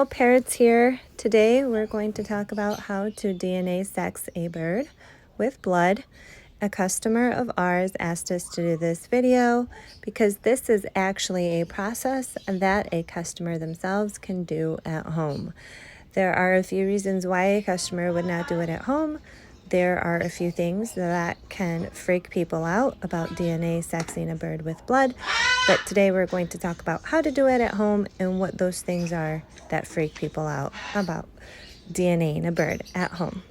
Hello, parrots here. Today we're going to talk about how to DNA sex a bird with blood. A customer of ours asked us to do this video because this is actually a process that a customer themselves can do at home. There are a few reasons why a customer would not do it at home. There are a few things that can freak people out about DNA sexing a bird with blood, but today we're going to talk about how to do it at home and what those things are that freak people out about DNAing a bird at home.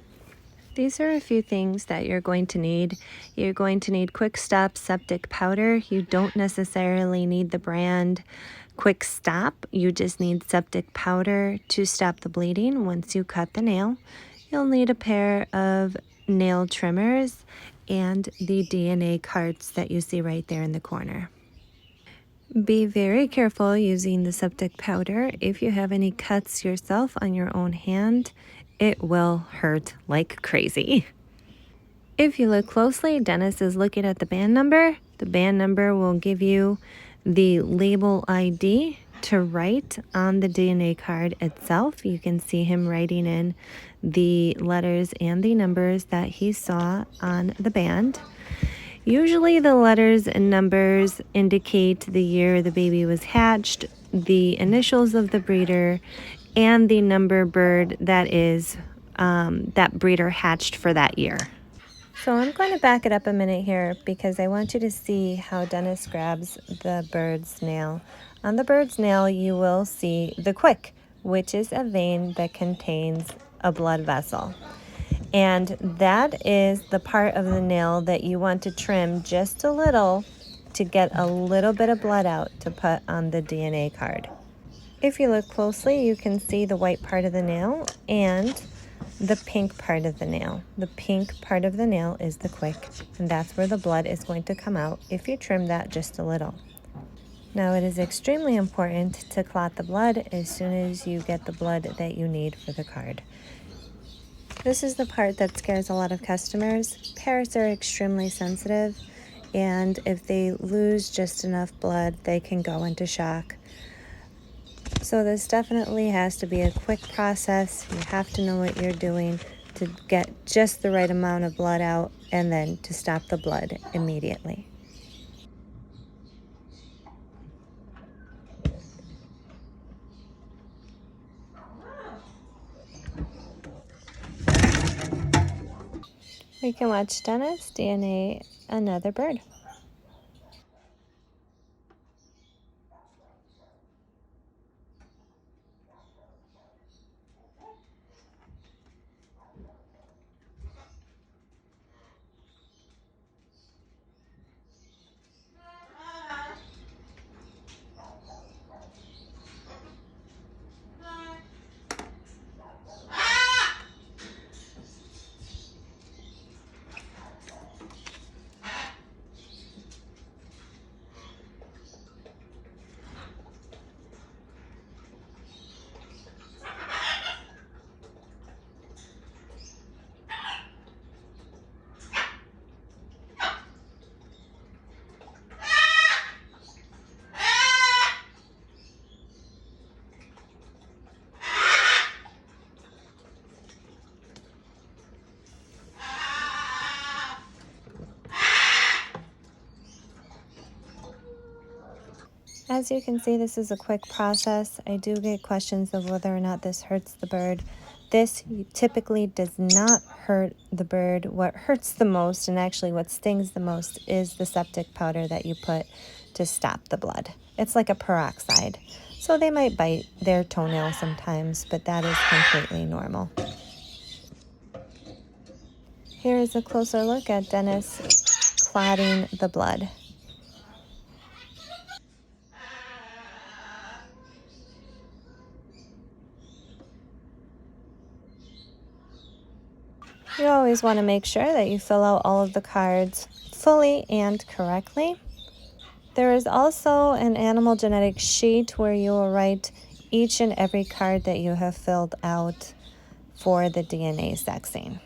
These are a few things that you're going to need. You're going to need Quick Stop septic powder. You don't necessarily need the brand Quick Stop. You just need septic powder to stop the bleeding once you cut the nail. You'll need a pair of nail trimmers and the DNA cards that you see right there in the corner. Be very careful using the septic powder. If you have any cuts yourself on your own hand, it will hurt like crazy. If you look closely, Dennis is looking at the band number. The band number will give you the label ID to write on the DNA card itself. You can see him writing in the letters and the numbers that he saw on the band. Usually the letters and numbers indicate the year the baby was hatched, the initials of the breeder, and the number bird that is that breeder hatched for that year. So I'm going to back it up a minute here because I want you to see how Dennis grabs the bird's nail. On the bird's nail you will see the quick, which is a vein that contains a blood vessel. And that is the part of the nail that you want to trim just a little to get a little bit of blood out to put on the DNA card. If you look closely, you can see the white part of the nail and the pink part of the nail. The pink part of the nail is the quick, and that's where the blood is going to come out if you trim that just a little. Now it is extremely important to clot the blood as soon as you get the blood that you need for the card. This is the part that scares a lot of customers. Parrots are extremely sensitive, and if they lose just enough blood, they can go into shock. So this definitely has to be a quick process. You have to know what you're doing to get just the right amount of blood out and then to stop the blood immediately. We can watch Dennis DNA another bird. As you can see, this is a quick process. I do get questions of whether or not this hurts the bird. This typically does not hurt the bird. What hurts the most, and actually what stings the most, is the septic powder that you put to stop the blood. It's like a peroxide. So they might bite their toenail sometimes, but that is completely normal. Here is a closer look at Dennis clotting the blood. You always want to make sure that you fill out all of the cards fully and correctly. There is also an animal genetics sheet where you will write each and every card that you have filled out for the DNA sexing.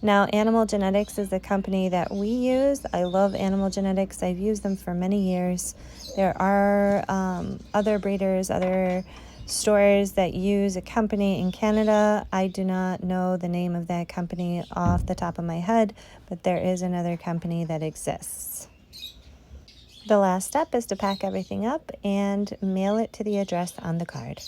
Now, Animal Genetics is a company that we use. I love Animal Genetics. I've used them for many years. There are other breeders, other stores that use a company in Canada. I do not know the name of that company off the top of my head, but there is another company that exists. The last step is to pack everything up and mail it to the address on the card.